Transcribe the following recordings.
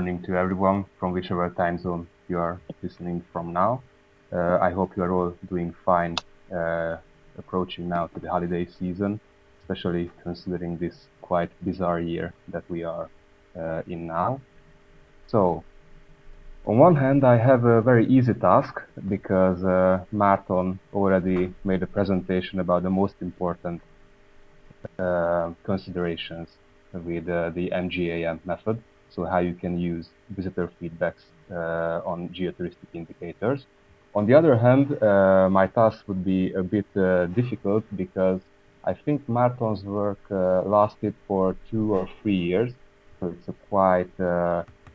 morning to everyone from whichever time zone you are listening from now. I hope you are all doing fine, approaching now to the holiday season, especially considering this quite bizarre year that we are in now. So, on one hand, I have a very easy task because Márton already made a presentation about the most important considerations with the MGAM method, so how you can use visitor feedbacks on geotouristic indicators. On the other hand, my task would be a bit difficult because I think Márton's work lasted for 2 or 3 years, so it's a quite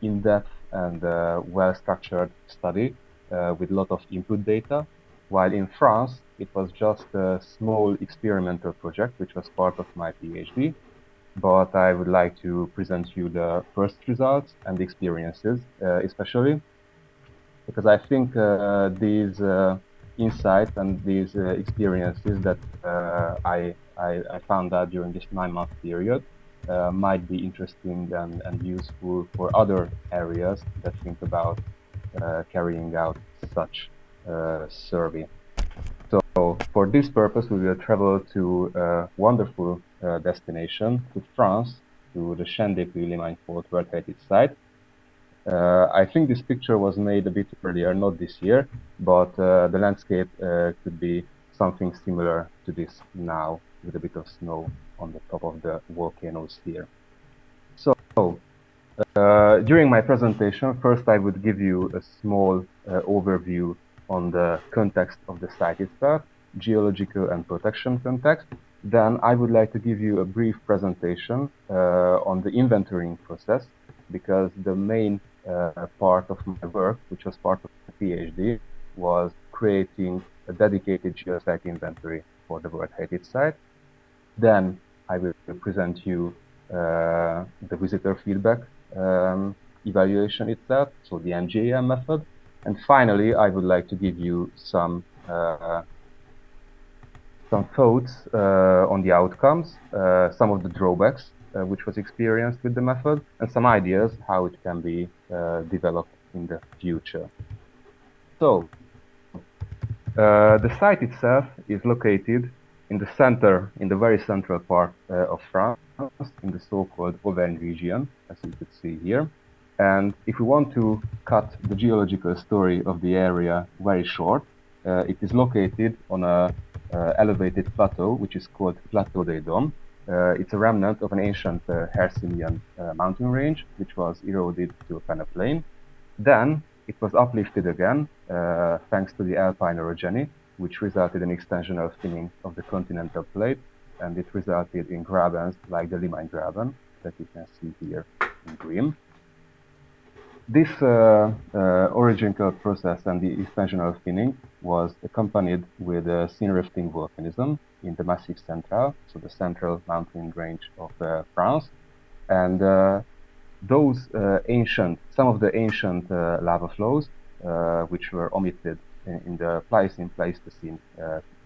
in-depth and well-structured study with a lot of input data, while in France it was just a small experimental project which was part of my PhD. But I would like to present you the first results and the experiences, especially because I think these insights and these experiences that I found out during this 9-month period might be interesting and useful for other areas that think about carrying out such survey. So for this purpose, we will travel to a wonderful destination, to France, to the Sendai-Limagne Fault World Heritage Site. I think this picture was made a bit earlier, not this year, but the landscape could be something similar to this now, with a bit of snow on the top of the volcanoes here. So, during my presentation, first I would give you a small overview on the context of the site itself, geological and protection context. Then I would like to give you a brief presentation on the inventorying process, because the main part of my work, which was part of the PhD, was creating a dedicated geosite inventory for the World Heritage Site. Then I will present you the visitor feedback evaluation itself, so the MGAM method. And finally, I would like to give you some thoughts on the outcomes, some of the drawbacks which was experienced with the method, and some ideas how it can be developed in the future. So, the site itself is located in the center, in the very central part of France, in the so-called Auvergne region, as you could see here. And if we want to cut the geological story of the area very short, it is located on a elevated plateau, which is called Plateau des Dômes. It's a remnant of an ancient Hercynian mountain range, which was eroded to a peneplain. Then it was uplifted again, thanks to the alpine orogeny, which resulted in extensional thinning of the continental plate, and it resulted in grabens like the Limagne graben that you can see here in green. This orogenical process and the extensional thinning was accompanied with a synrifting volcanism in the Massif Central, so the central mountain range of France. And some of the ancient lava flows, which were omitted in the Pliocene-Pleistocene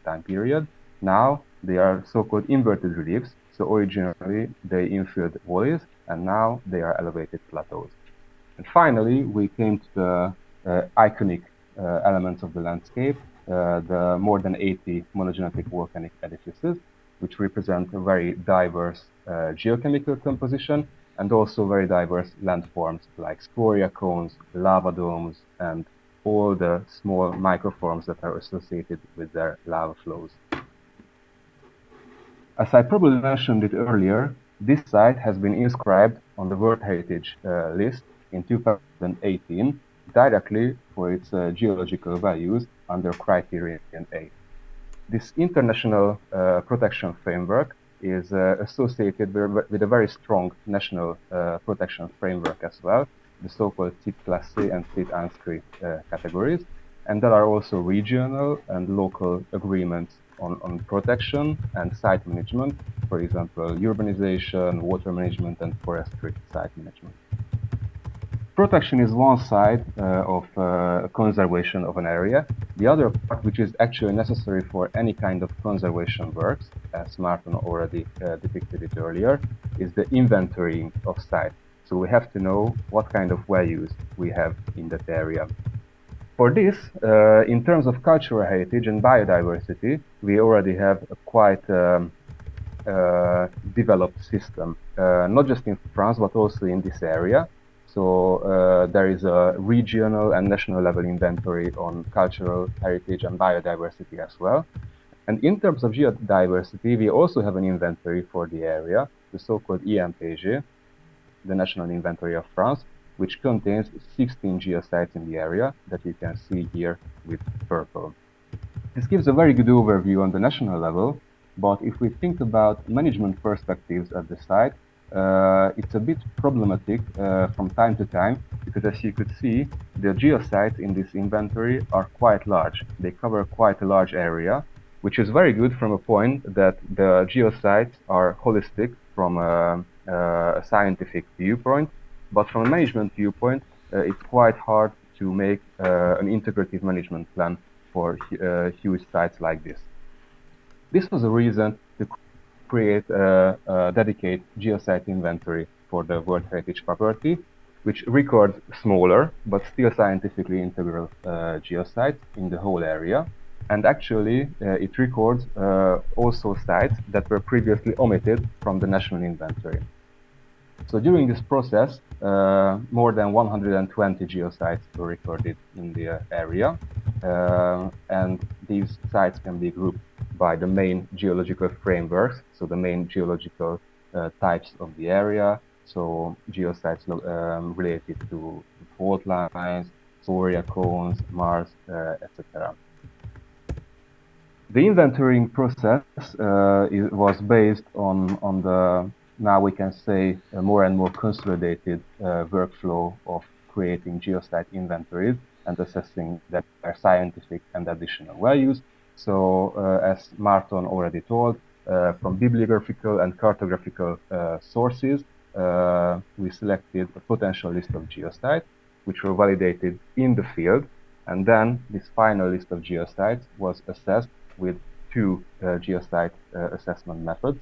time period, now they are so-called inverted reliefs. So originally they infilled valleys, and now they are elevated plateaus. And finally, we came to the iconic elements of the landscape, the more than 80 monogenetic volcanic edifices, which represent a very diverse geochemical composition, and also very diverse landforms like scoria cones, lava domes, and all the small microforms that are associated with their lava flows. As I probably mentioned it earlier, this site has been inscribed on the World Heritage list in 2018 directly for its geological values under criterion A. This international protection framework is associated with a very strong national protection framework as well, the so-called Site classé and Site inscrit categories, and there are also regional and local agreements on protection and site management, for example, urbanization, water management, and forestry site management. Protection is one side of conservation of an area. The other part, which is actually necessary for any kind of conservation works, as Márton already depicted it earlier, is the inventorying of sites. So we have to know what kind of values we have in that area. For this, in terms of cultural heritage and biodiversity, we already have a quite developed system, not just in France, but also in this area. So there is a regional and national level inventory on cultural heritage and biodiversity as well. And in terms of geodiversity, we also have an inventory for the area, the so-called IMPG, the National Inventory of France, which contains 16 geosites in the area that you can see here with purple. This gives a very good overview on the national level, but if we think about management perspectives at the site, it's a bit problematic from time to time, because as you could see, the geosites in this inventory are quite large. They cover quite a large area, which is very good from a point that the geosites are holistic from a scientific viewpoint, but from a management viewpoint, it's quite hard to make an integrative management plan for huge sites like this. This was a reason to create a dedicated geosite inventory for the World Heritage property, which records smaller but still scientifically integral geosites in the whole area. And actually, it records also sites that were previously omitted from the national inventory. So during this process, more than 120 geosites were recorded in the area. And these sites can be grouped by the main geological frameworks, so the main geological types of the area, so geosites related to fault lines, scoria cones, Mars, etc. The inventorying process was based on the, now we can say, a more and more consolidated workflow of creating geosite inventories and assessing their scientific and additional values. So as Marton already told, from bibliographical and cartographical sources, we selected a potential list of geosites, which were validated in the field, and then this final list of geosites was assessed with two geosite assessment methods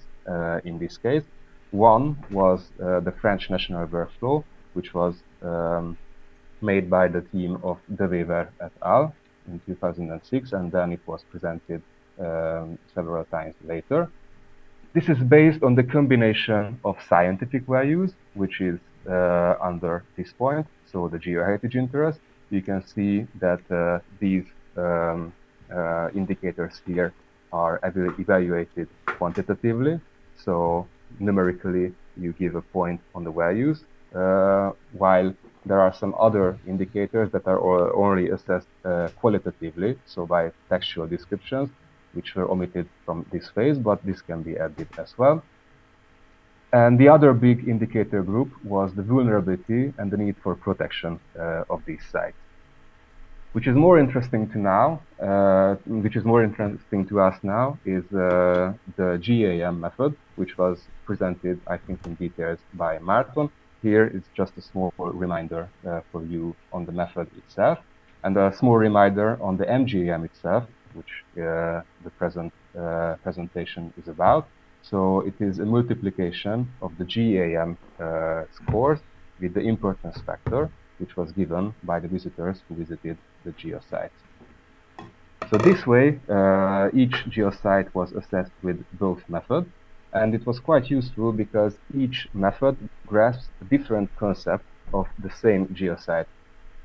in this case. One was the French national workflow, which was made by the team of De Wever et al. In 2006, and then it was presented several times later. This is based on the combination of scientific values, which is under this point, so the geoheritage interest. You can see that these indicators here are evaluated quantitatively, so numerically you give a point on the values, while there are some other indicators that are only assessed qualitatively, so by textual descriptions, which were omitted from this phase, but this can be added as well. And the other big indicator group was the vulnerability and the need for protection of these sites. Which is more interesting to now, which is more interesting to us now, is the GAM method, which was presented, I think, in details by Marton. Here is just a small reminder for you on the method itself, and a small reminder on the MGAM itself, which the present presentation is about. So it is a multiplication of the GAM scores with the importance factor, which was given by the visitors who visited the geosite. So this way, each geosite was assessed with both methods, and it was quite useful because each method grasps a different concept of the same geosite.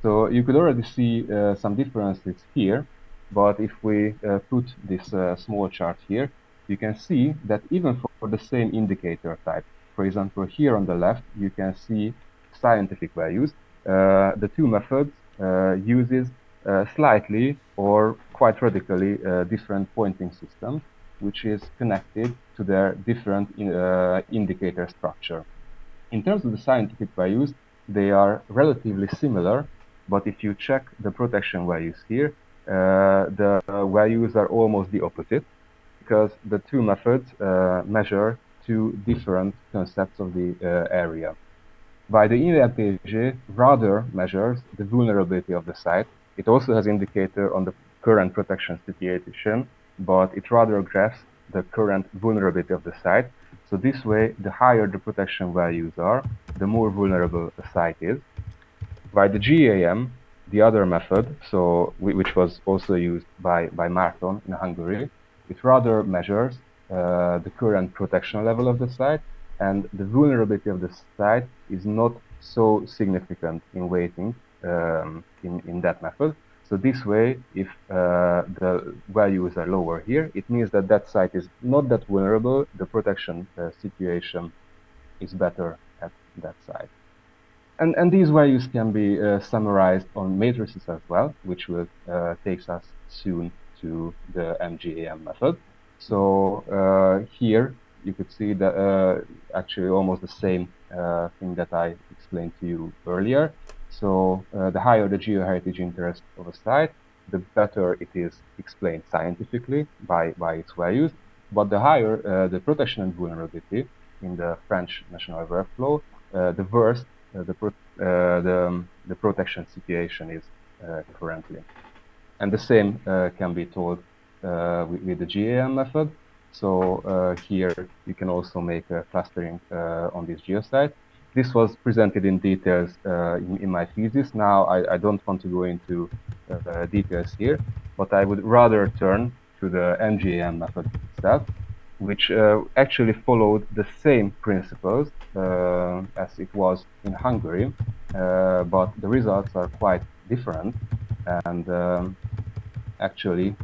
So you could already see some differences here, but if we put this small chart here, you can see that even for the same indicator type, for example, here on the left, you can see scientific values. The two methods uses slightly or quite radically different pointing systems, which is connected to their different indicator structure. In terms of the scientific values, they are relatively similar, but if you check the protection values here, the values are almost the opposite, because the two methods measure two different concepts of the area. By the IMPG rather measures the vulnerability of the site. It also has indicator on the current protection situation, but it rather graphs the current vulnerability of the site. So this way, the higher the protection values are, the more vulnerable the site is. By the GAM, the other method, which was also used by Márton in Hungary, it rather measures the current protection level of the site, and the vulnerability of the site is not so significant in weighting in that method. So this way, if the values are lower here, it means that that site is not that vulnerable, the protection situation is better at that site. And these values can be summarized on matrices as well, which will takes us soon to the MGAM method. So here you could see that actually almost the same thing that I explained to you earlier. So the higher the geoheritage interest of a site, the better it is explained scientifically by its values. But the higher the protection and vulnerability in the French national workflow, the worse the protection situation is currently. And the same can be told with the GAM method. So here you can also make a clustering on this geosite. This was presented in details in my thesis. Now I don't want to go into details here, but I would rather turn to the MGAM method itself, which actually followed the same principles as it was in Hungary, but the results are quite different, and actually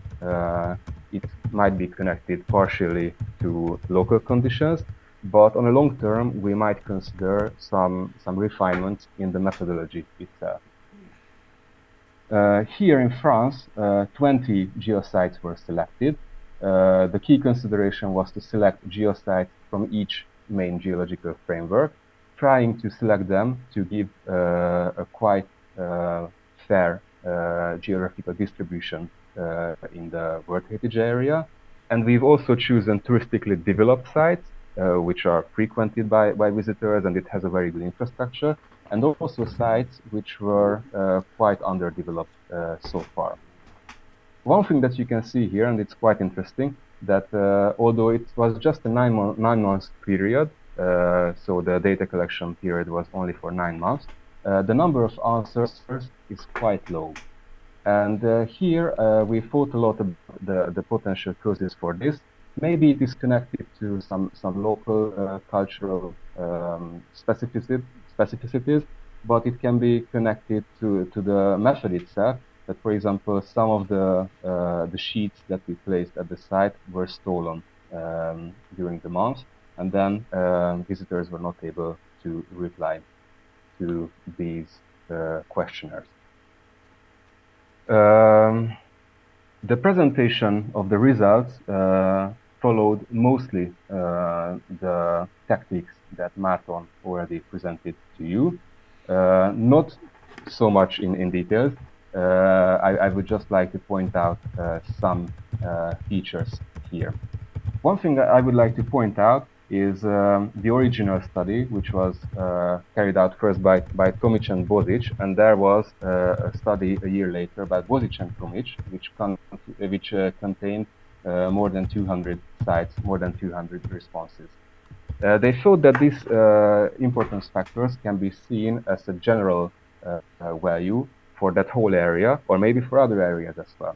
it might be connected partially to local conditions, but on a long term we might consider some refinements in the methodology itself. Here in France, 20 geosites were selected. The key consideration was to select geosites from each main geological framework, trying to select them to give a quite fair geographical distribution in the World Heritage area. And we've also chosen touristically developed sites, which are frequented by visitors, and it has a very good infrastructure, and also sites which were quite underdeveloped so far. One thing that you can see here, and it's quite interesting, that although it was just a 9 months period, so the data collection period was only for 9 months, the number of answers is quite low. And here we thought a lot about the potential causes for this. Maybe it is connected to some local cultural specificities, but it can be connected to the method itself. That, for example, some of the sheets that we placed at the site were stolen during the month, and then visitors were not able to reply to these questionnaires. The presentation of the results followed mostly the tactics that Márton already presented to you, not so much in details. I would just like to point out some features here. One thing that I would like to point out is the original study, which was carried out first by Tomic and Bozic, and there was a study a year later by Bozic and Tomic, which contained more than 200 sites, more than 200 responses. They showed that these importance factors can be seen as a general value for that whole area, or maybe for other areas as well.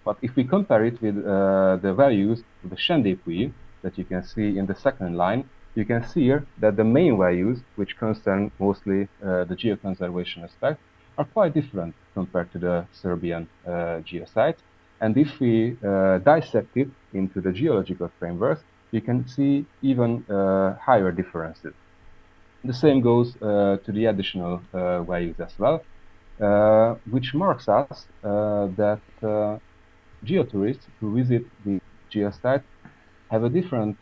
But if we compare it with the values of the Shendépuy that you can see in the second line, you can see here that the main values, which concern mostly the geoconservation aspect, are quite different compared to the Serbian geosites. And if we dissect it into the geological frameworks, you can see even higher differences. The same goes to the additional values as well, which marks us that geotourists who visit the geosite have a different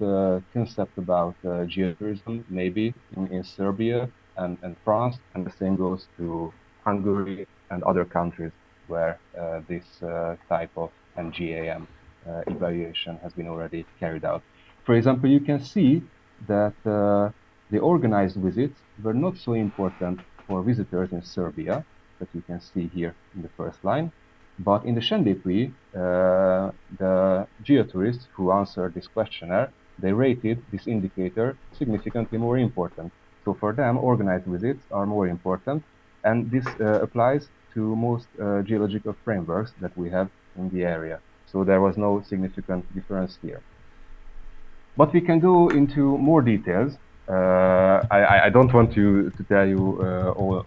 concept about geotourism, maybe in Serbia and France, and the same goes to Hungary and other countries where this type of MGAM evaluation has been already carried out. For example, you can see that the organized visits were not so important for visitors in Serbia, that you can see here in the first line. But in the Shendépuy, the geotourists who answered this questionnaire, they rated this indicator significantly more important. So for them, organized visits are more important, and this applies to most geological frameworks that we have in the area. So there was no significant difference here. But we can go into more details. I don't want to tell you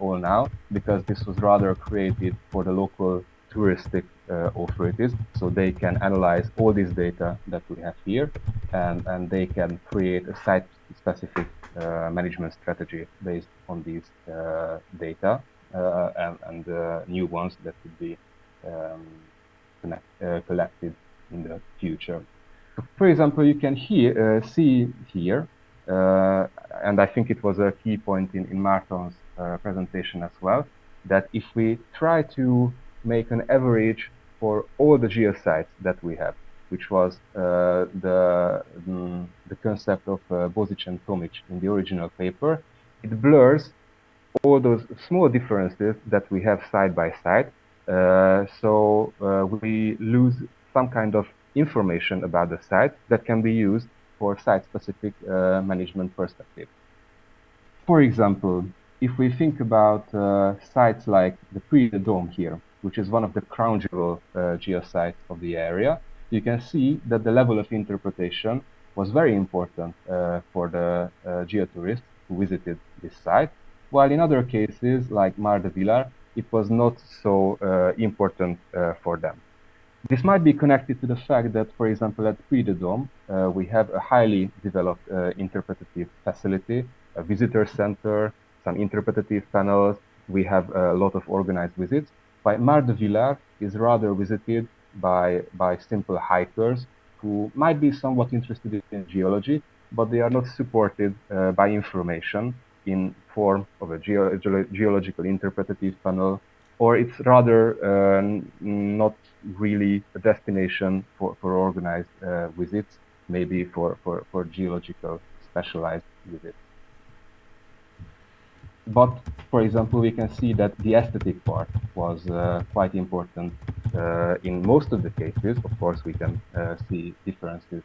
all now, because this was rather created for the local touristic authorities, so they can analyze all this data that we have here, and they can create a site-specific management strategy based on these data and new ones that could be collected in the future. For example, you can see here, and I think it was a key point in Márton's presentation as well, that if we try to make an average for all the geosites that we have, which was the concept of Bosic and Tomic in the original paper, it blurs all those small differences that we have side by side. So we lose some kind of information about the site that can be used for site-specific management perspective. For example, if we think about sites like the Puy de Dôme here, which is one of the crown jewel geosites of the area, you can see that the level of interpretation was very important for the geotourists who visited this site, while in other cases, like Mar de Villar, it was not so important for them. This might be connected to the fact that, for example, at Puy de Dôme, we have a highly developed interpretative facility, a visitor center, some interpretative panels. We have a lot of organized visits. But Mar de Villar is rather visited by simple hikers who might be somewhat interested in geology, but they are not supported by information in form of a geological interpretative panel, or it's rather not really a destination for organized visits, maybe for geological specialized visits. But, for example, we can see that the aesthetic part was quite important in most of the cases. Of course, we can see differences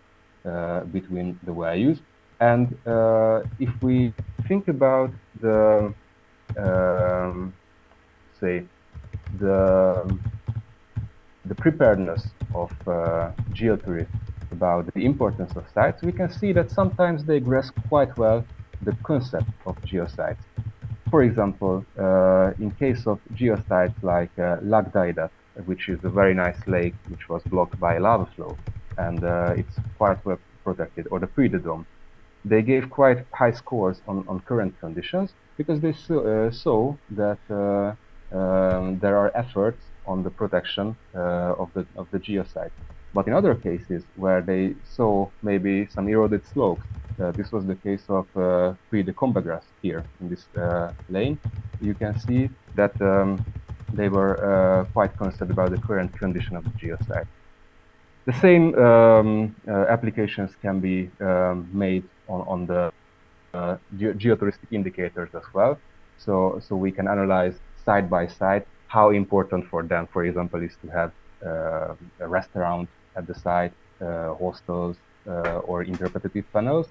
between the values. And if we think about the, say, the preparedness of geotourists about the importance of sites, we can see that sometimes they grasp quite well the concept of geosites. For example, in case of geosites like Lac d'Aidat, which is a very nice lake which was blocked by lava flow, and it's quite well protected, or the Puy de Dôme, they gave quite high scores on current conditions because they saw that there are efforts on the protection of the geosite. But in other cases where they saw maybe some eroded slopes, this was the case of Puy de Combagras here in this lane, you can see that they were quite concerned about the current condition of the geosite. The same applications can be made on the geotouristic indicators as well. So we can analyze side by side how important for them, for example, is to have a restaurant at the site, hostels, or interpretative panels.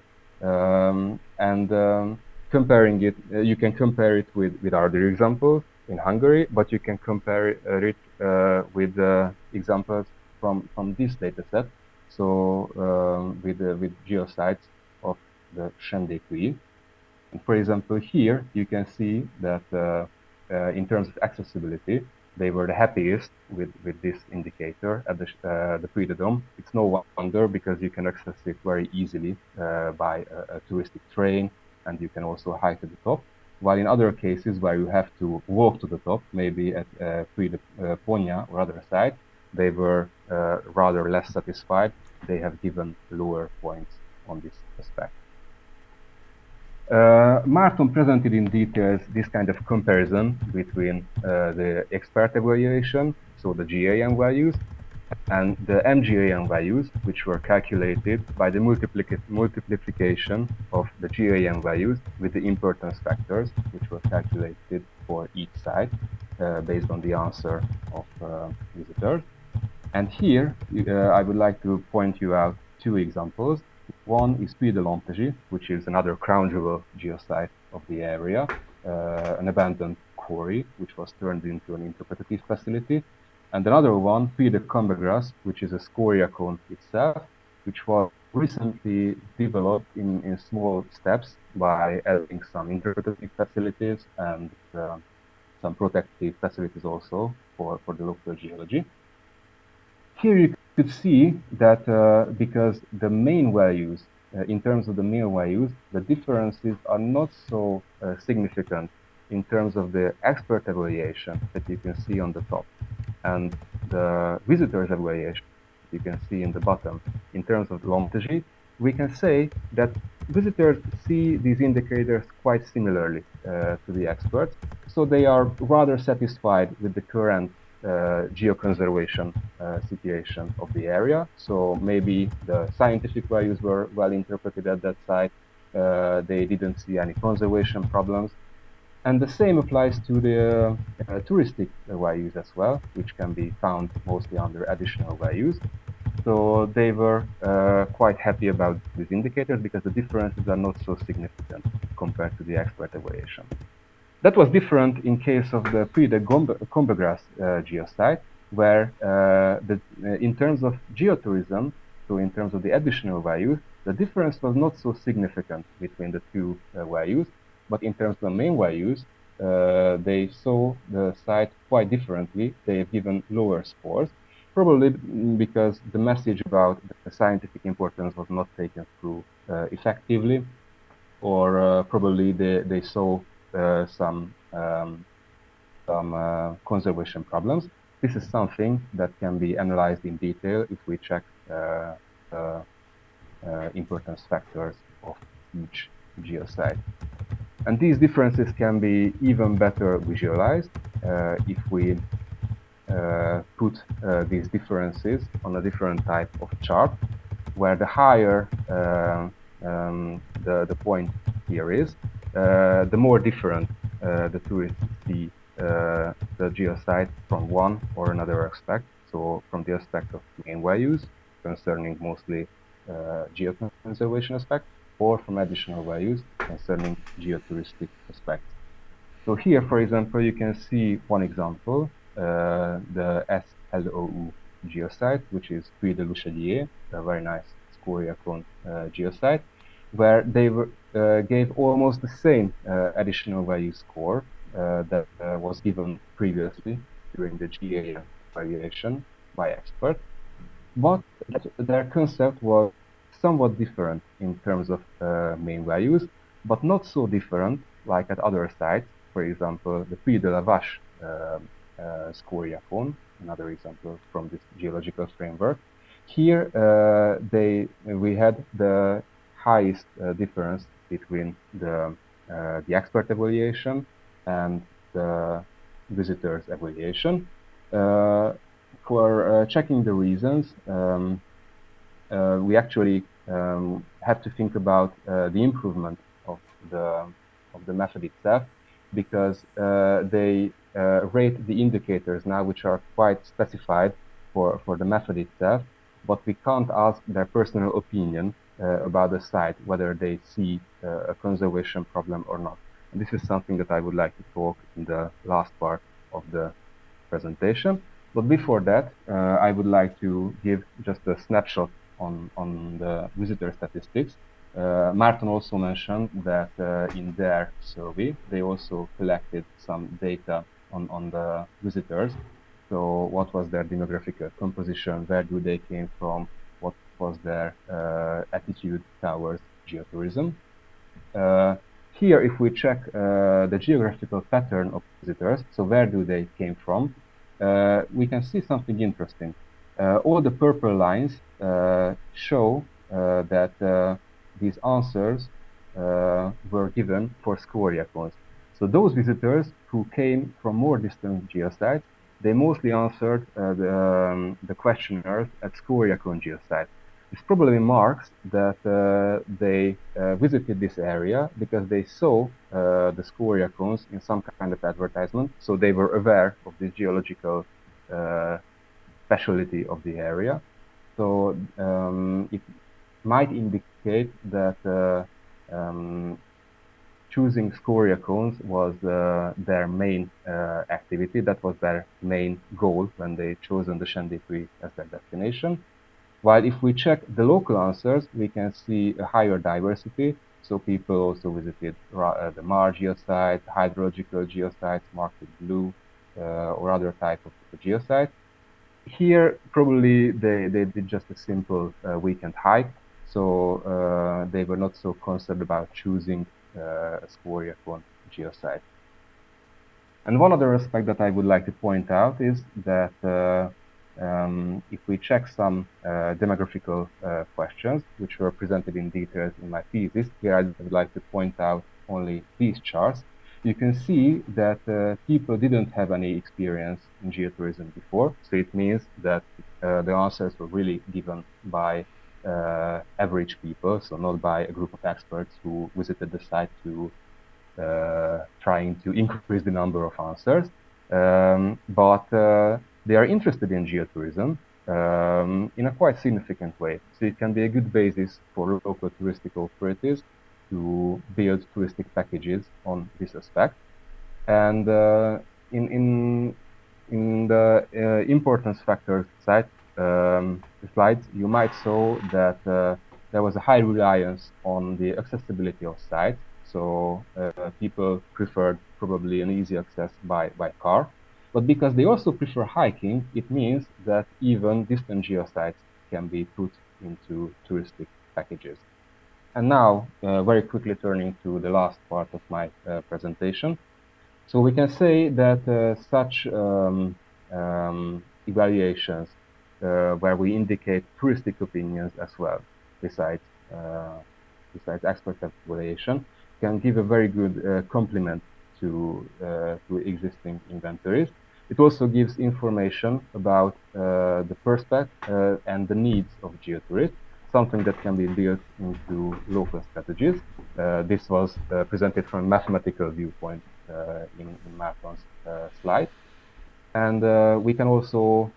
Comparing it, you can compare it with other examples in Hungary, but you can compare it with examples from this data set. So with geosites of the Sendékuy. And for example, here you can see that in terms of accessibility, they were the happiest with this indicator at the Puy de Dôme. It's no wonder, because you can access it very easily by a touristic train, and you can also hike to the top. While in other cases where you have to walk to the top, maybe at Puy de Ponya or other side, they were rather less satisfied. They have given lower points on this aspect. Márton presented in details this kind of comparison between the expert evaluation, so the GAM values, and the MGAM values, which were calculated by the multiplication of the GAM values with the importance factors, which were calculated for each site based on the answer of visitors. And here, I would like to point you out two examples. One is Puy de Lantegie, which is another crown jewel geosite of the area, an abandoned quarry, which was turned into an interpretative facility. And another one, Puy de Combegras, which is a scoria cone itself, which was recently developed in small steps by adding some interpretative facilities and some protective facilities also for the local geology. Here you could see that because the main values, in terms of the main values, the differences are not so significant in terms of the expert evaluation that you can see on the top and the visitor's evaluation you can see in the bottom. In terms of Lantegie, we can say that visitors see these indicators quite similarly to the experts, so they are rather satisfied with the current geoconservation situation of the area. So maybe the scientific values were well interpreted at that site. They didn't see any conservation problems. And the same applies to the touristic values as well, which can be found mostly under additional values. So they were quite happy about these indicators because the differences are not so significant compared to the expert evaluation. That was different in case of the Puy de Combegras geosite, where in terms of geotourism, so in terms of the additional value, the difference was not so significant between the two values. But in terms of the main values, they saw the site quite differently. They have given lower scores, probably because the message about the scientific importance was not taken through effectively, or probably they saw some conservation problems. This is something that can be analyzed in detail if we check importance factors of each geosite. And these differences can be even better visualized if we put these differences on a different type of chart, where the higher the point here is, the more different the tourists see the geosite from one or another aspect. So from the aspect of main values concerning mostly geoconservation aspect, or from additional values concerning geotouristic aspects. So here, for example, you can see one example, the SLOU geosite, which is Puy de Luchadier, a very nice scoria cone geosite, where they gave almost the same additional value score that was given previously during the GAM variation by experts. But their concept was somewhat different in terms of main values, but not so different like at other sites. For example, the Puy de la Vache scoria cone, another example from this geological framework. Here we had the highest difference between the expert evaluation and the visitor's evaluation. For checking the reasons, we actually have to think about the improvement of the method itself, because they rate the indicators now, which are quite specified for the method itself, but we can't ask their personal opinion about the site, whether they see a conservation problem or not. And this is something that I would like to talk in the last part of the presentation. But before that, I would like to give just a snapshot on the visitor statistics. Martin also mentioned that in their survey, they also collected some data on the visitors. So what was their demographical composition, where do they came from, what was their attitude towards geotourism. Here, if we check the geographical pattern of visitors, so where do they came from, we can see something interesting. All the purple lines show that these answers were given for scoria cones. So those visitors who came from more distant geosites, they mostly answered the questionnaires at scoria cone geosite. This probably marks that they visited this area because they saw the scoria cones in some kind of advertisement, so they were aware of the geological specialty of the area. So it might indicate indicate that choosing scoria cones was their main activity. That was their main goal when they chosen the Sendikui as their destination. While if we check the local answers, we can see a higher diversity. So people also visited the MAR geosite, hydrological geosites marked with blue, or other type of geosite. Here, probably they did just a simple weekend hike, so they were not so concerned about choosing a scoria cone geosite. And one other aspect that I would like to point out is that if we check some demographical questions, which were presented in details in my thesis, here I would like to point out only these charts. You can see that people didn't have any experience in geotourism before, so it means that the answers were really given by average people, so not by a group of experts who visited the site to trying to increase the number of answers, but they are interested in geotourism in a quite significant way. So it can be a good basis for local touristic authorities to build touristic packages on this aspect. And in the importance factors slides, you might saw that there was a high reliance on the accessibility of sites. So people preferred probably an easy access by car. But because they also prefer hiking, it means that even distant geosites can be put into touristic packages. And now, very quickly turning to the last part of my presentation. So we can say that such evaluations where we indicate touristic opinions as well, besides expert evaluation, can give a very good complement to existing inventories. It also gives information about the perspective and the needs of geotourists, something that can be built into local strategies. This was presented from a mathematical viewpoint in Márton's slide. And we can also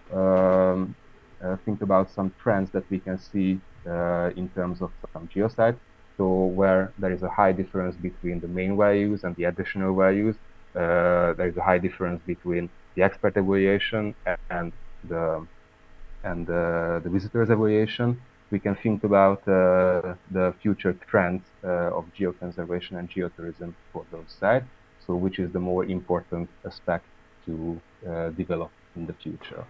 think about some trends that we can see in terms of some geosites. So where there is a high difference between the main values and the additional values, there is a high difference between the expert evaluation and the visitor's evaluation. We can think about the future trends of geoconservation and geotourism for those sites. So which is the more important aspect to develop in the future.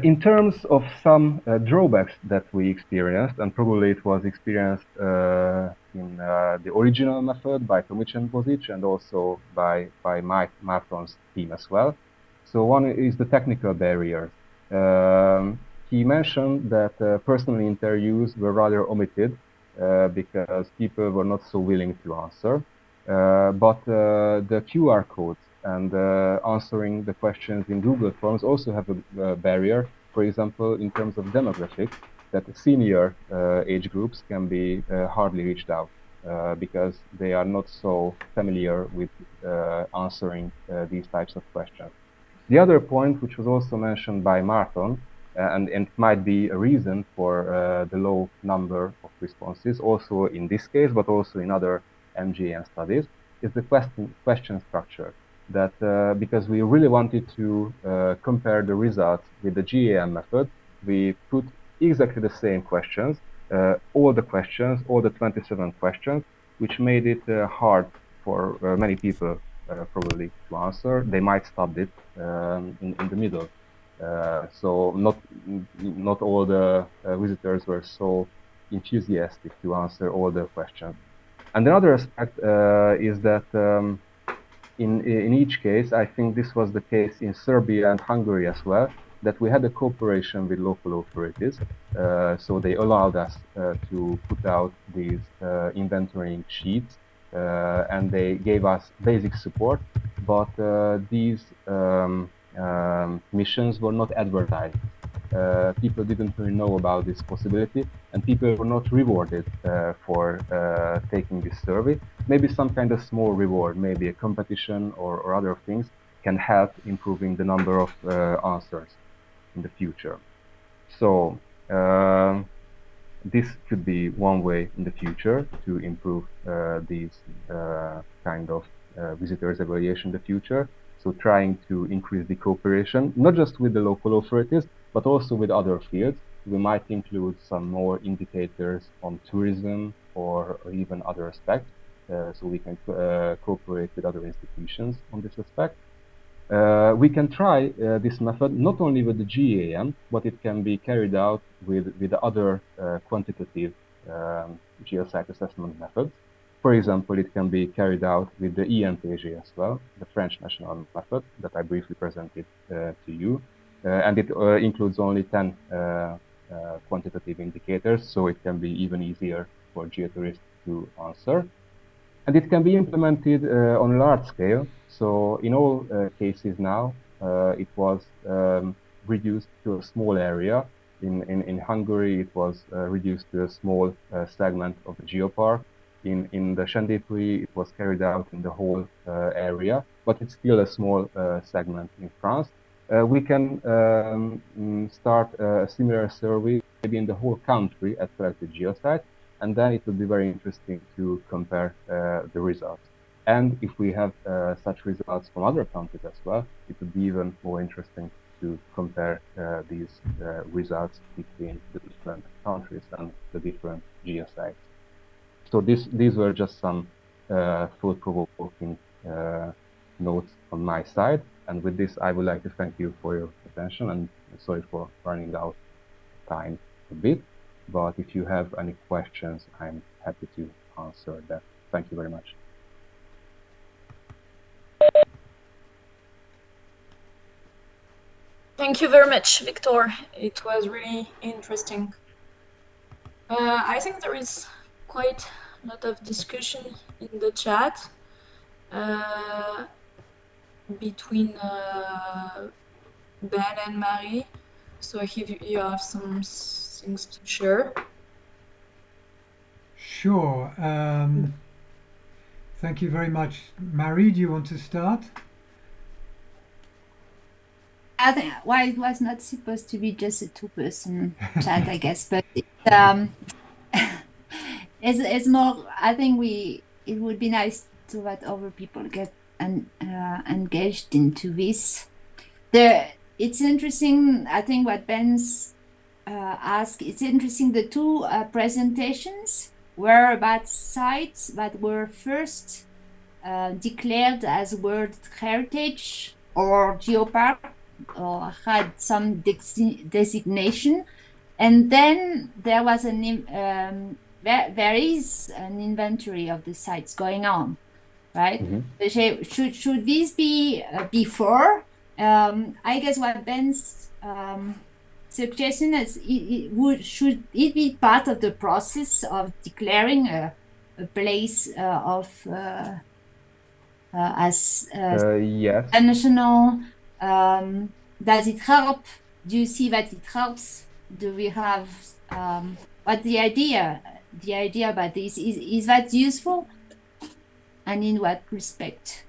In terms of some drawbacks that we experienced, and probably it was experienced in the original method by Tomic and Bozic, and also by Márton's team as well. So one is the technical barriers. He mentioned that personal interviews were rather omitted because people were not so willing to answer. But the QR codes and answering the questions in Google Forms also have a barrier, for example, in terms of demographics, that senior age groups can be hardly reached out because they are not so familiar with answering these types of questions. The other point, which was also mentioned by Márton, and it might be a reason for the low number of responses, also in this case, but also in other MGAM studies, is the question structure. That because we really wanted to compare the results with the GAM method, we put exactly the same questions, all the 27 questions, which made it hard for many people probably to answer. They might stop it in the middle. So not all the visitors were so enthusiastic to answer all the questions. And another aspect is that in each case, I think this was the case in Serbia and Hungary as well, that we had a cooperation with local authorities. So they allowed us to put out these inventorying sheets, and they gave us basic support, but these missions were not advertised. People didn't really know about this possibility, and people were not rewarded for taking this survey. Maybe some kind of small reward, maybe a competition or other things can help improving the number of answers in the future. So this could be one way in the future to improve these kind of visitors evaluation in the future. So trying to increase the cooperation, not just with the local authorities, but also with other fields. We might include some more indicators on tourism or even other aspects, so we can cooperate with other institutions on this aspect. We can try this method not only with the GAM, but it can be carried out with the other quantitative geosite assessment methods. For example, it can be carried out with the ENPG as well, the French national method that I briefly presented to you. And it includes only 10 quantitative indicators, so it can be even easier for geotourists to answer. And it can be implemented on a large scale. So in all cases now, it was reduced to a small area. In Hungary, it was reduced to a small segment of the geopark. In the Sendai-Pui, it was carried out in the whole area, but it's still a small segment in France. We can start a similar survey maybe in the whole country at selected geosites, and then it would be very interesting to compare the results. And if we have such results from other countries as well, it would be even more interesting to compare these results between the different countries and the different geosites. So these were just some thought-provoking notes on my side. And with this, I would like to thank you for your attention, and sorry for running out of time a bit. But if you have any questions, I'm happy to answer that. Thank you very much. Thank you very much, Viktor. It was really interesting. I think there is quite a lot of discussion in the chat between Ben and Marie. So if you have some things to share. Sure. Thank you very much. Marie, do you want to start? I think, well, it was not supposed to be just a two-person chat, I guess, but it's more. I think it would be nice to let other people get engaged into this. It's interesting. I think what Ben's asked. It's interesting. The two presentations were about sites that were first declared as World Heritage or Geopark, or had some designation, and then there was there is an inventory of the sites going on, right? Mm-hmm. Should this be before? I guess what Ben's suggestion is, should it be part of the process of declaring a place of as yes. national? Does it help? Do you see that it helps? Do we have what the idea about this is that useful, and in what respect?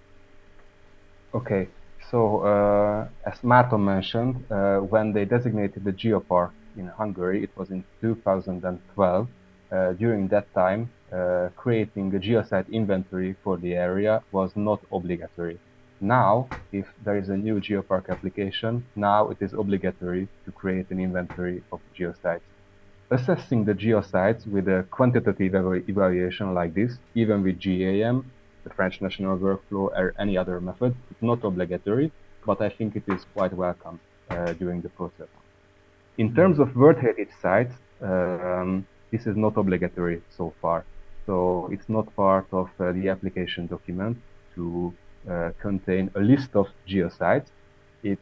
Okay, so as Márton mentioned, when they designated the geopark in Hungary, it was in 2012. During that time, creating a geosite inventory for the area was not obligatory. Now, if there is a new geopark application, now it is obligatory to create an inventory of geosites. Assessing the geosites with a quantitative evaluation like this, even with GAM, the French national workflow, or any other method, it's not obligatory, but I think it is quite welcome during the process. In terms of World Heritage sites, this is not obligatory so far. So it's not part of the application document to contain a list of geosites. It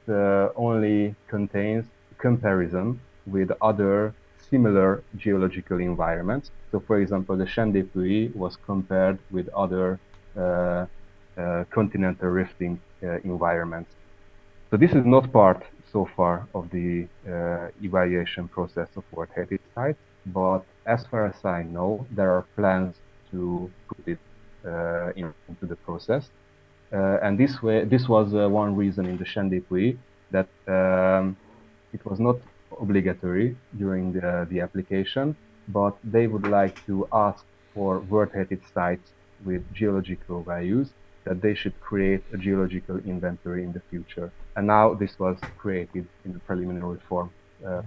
only contains comparison with other similar geological environments. So for example, the Sendai-Pui was compared with other continental rifting environments. So this is not part so far of the evaluation process of World Heritage sites, but as far as I know, there are plans to put it into the process. And this was one reason in the Sendai-Pui that it was not obligatory during the application, but they would like to ask for World Heritage sites with geological values, that they should create a geological inventory in the future. And now this was created in the preliminary form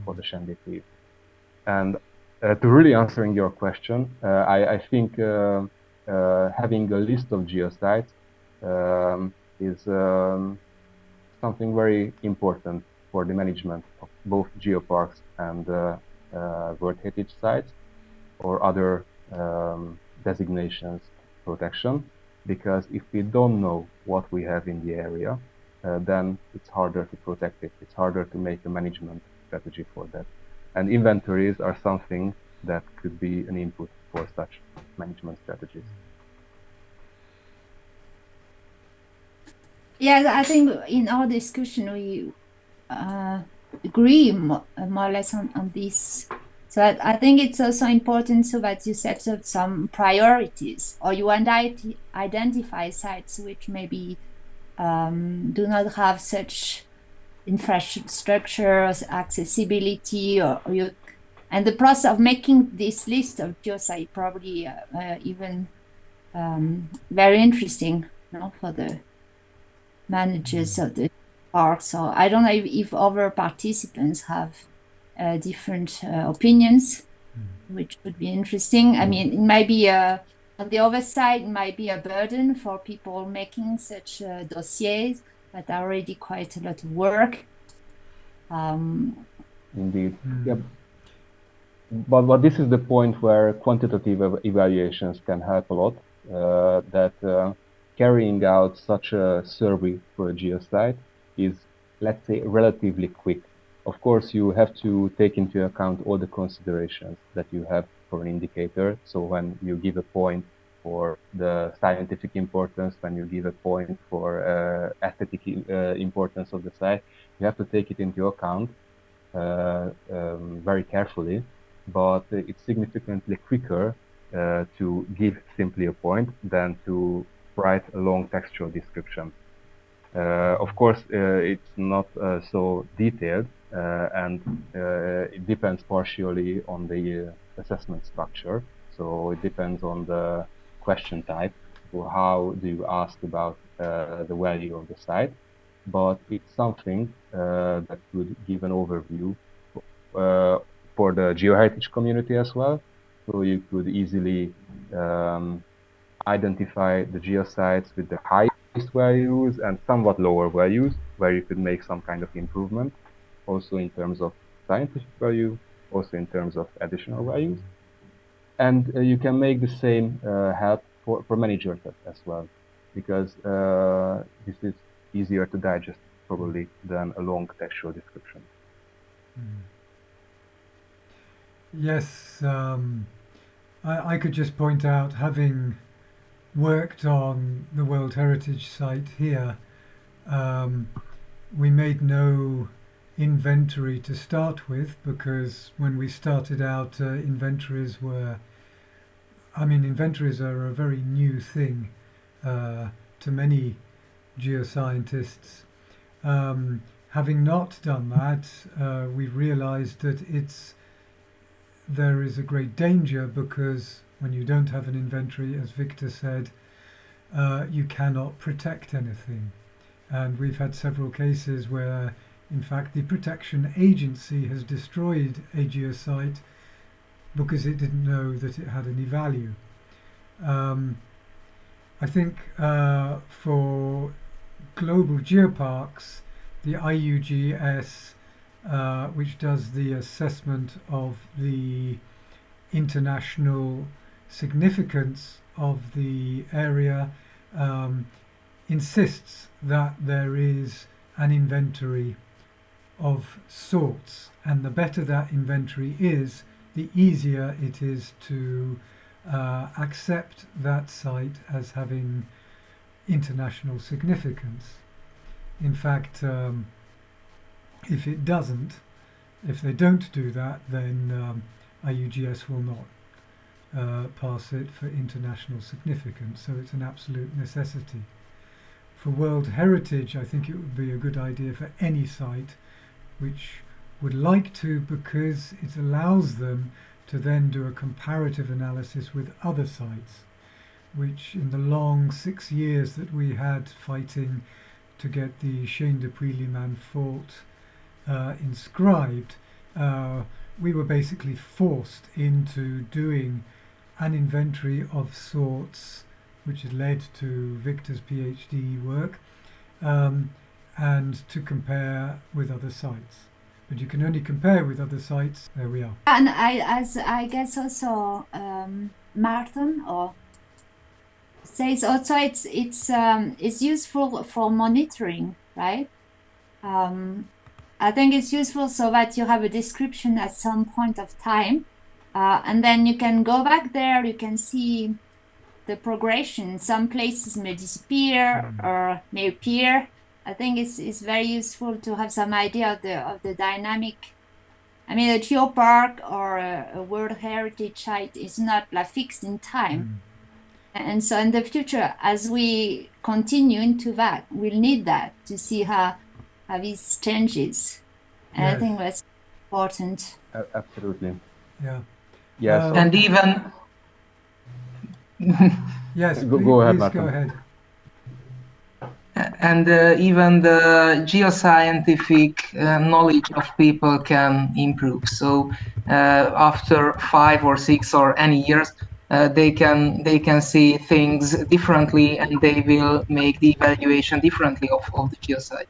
for the Sendai. And to really answering your question, I think having a list of geosites is something very important for the management of both geoparks and World Heritage sites or other designations protection, because if we don't know what we have in the area, then it's harder to protect it. It's harder to make a management strategy for that. And inventories are something that could be an input for such management strategies. Yeah, I think in our discussion we agree more or less on this. So I think it's also important so that you set up some priorities, or you identify sites which maybe do not have such infrastructure, accessibility, and the process of making this list of geosites probably even very interesting, for the managers of the park. So I don't know if other participants have different opinions, which would be interesting. I mean, it might be on the other side, it might be a burden for people making such dossiers, but already quite a lot of work. Indeed. Yep. But this is the point where quantitative evaluations can help a lot. That carrying out such a survey for a geosite is, let's say, relatively quick. Of course, you have to take into account all the considerations that you have for an indicator. So when you give a point for the scientific importance, when you give a point for aesthetic importance of the site, you have to take it into account very carefully. But it's significantly quicker to give simply a point than to write a long textual description. Of course, it's not so detailed, and it depends partially on the assessment structure. So it depends on the question type, or how do you ask about the value of the site. But it's something that could give an overview for the Geoheritage community as well. So you could easily identify the geosites with the highest values and somewhat lower values, where you could make some kind of improvement, also in terms of scientific value, also in terms of additional values. And you can make the same help for managers as well, because this is easier to digest probably than a long textual description. Yes, I could just point out, having worked on the World Heritage site here, we made no inventory to start with, because when we started out, inventories are a very new thing to many geoscientists. Having not done that, we realized that there is a great danger, because when you don't have an inventory, as Viktor said, you cannot protect anything. And we've had several cases where, in fact, the protection agency has destroyed a geosite because it didn't know that it had any value. I think for global geoparks, the IUGS, which does the assessment of the international significance of the area, insists that there is an inventory of sorts, and the better that inventory is, the easier it is to accept that site as having international significance. In fact, if they don't do that, then IUGS will not pass it for international significance, so it's an absolute necessity. For World Heritage, I think it would be a good idea for any site which would like to, because it allows them to then do a comparative analysis with other sites, which in the long 6 years that we had fighting to get the Chaîne de Puy-Liman fault inscribed, we were basically forced into doing an inventory of sorts, which had led to Viktor's PhD work, and to compare with other sites. But you can only compare with other sites. There we are. And I guess also Martin or says also it's useful for monitoring, right? I think it's useful so that you have a description at some point of time, and then you can go back there. You can see the progression. Some places may disappear or may appear. I think it's very useful to have some idea of the dynamic. I mean, a geopark or a World Heritage site is not like fixed in time. And so in the future, as we continue into that, we'll need that to see how this changes. And I think that's important. Absolutely. Yeah. Yes. And even yes, go ahead, please Martin. go ahead. And even the geoscientific knowledge of people can improve. So after 5 or 6 or any years, they can see things differently, and they will make the evaluation differently of the geosite.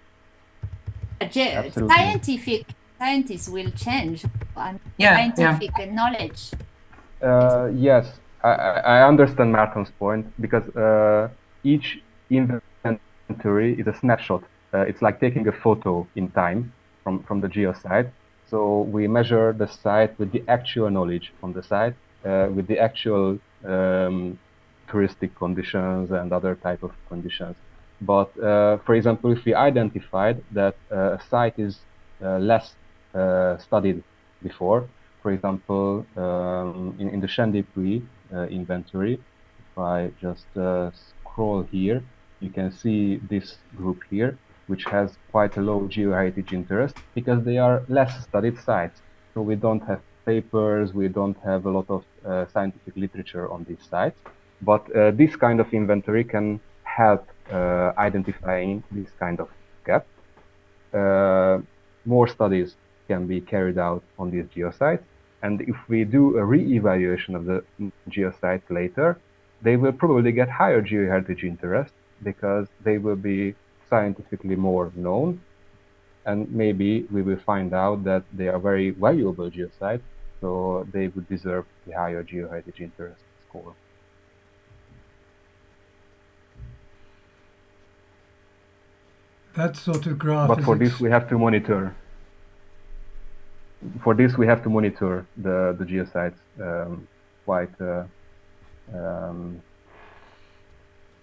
Scientists will change, and Yeah, scientific knowledge. Yes, I understand Martin's point, because each inventory is a snapshot. It's like taking a photo in time from the geosite. So we measure the site with the actual knowledge on the site, with the actual touristic conditions and other type of conditions. But for example, if we identified that a site is less studied before, for example, in the Chaîne de Puy inventory, if I just scroll here, you can see this group here, which has quite a low geoheritage interest because they are less studied sites. So we don't have papers, we don't have a lot of scientific literature on these sites. But this kind of inventory can help identifying this kind of gap. More studies can be carried out on these geosites. And if we do a re-evaluation of the geosite later, they will probably get higher geoheritage interest because they will be scientifically more known. And maybe we will find out that they are very valuable geosites, so they would deserve the higher geoheritage interest score. That sort of graph. But for this, we have to monitor. For this, we have to monitor the geosites quite.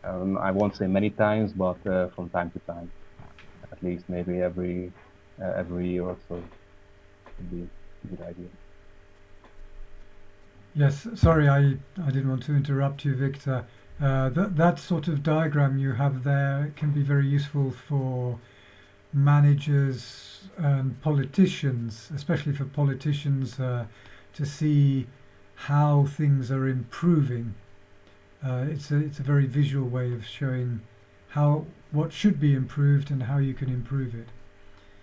I won't say many times, but from time to time, at least maybe every year or so, would be a good idea. Yes, sorry, I didn't want to interrupt you, Viktor. That sort of diagram you have there can be very useful for managers and politicians, especially for politicians, to see how things are improving. It's a very visual way of showing what should be improved and how you can improve it.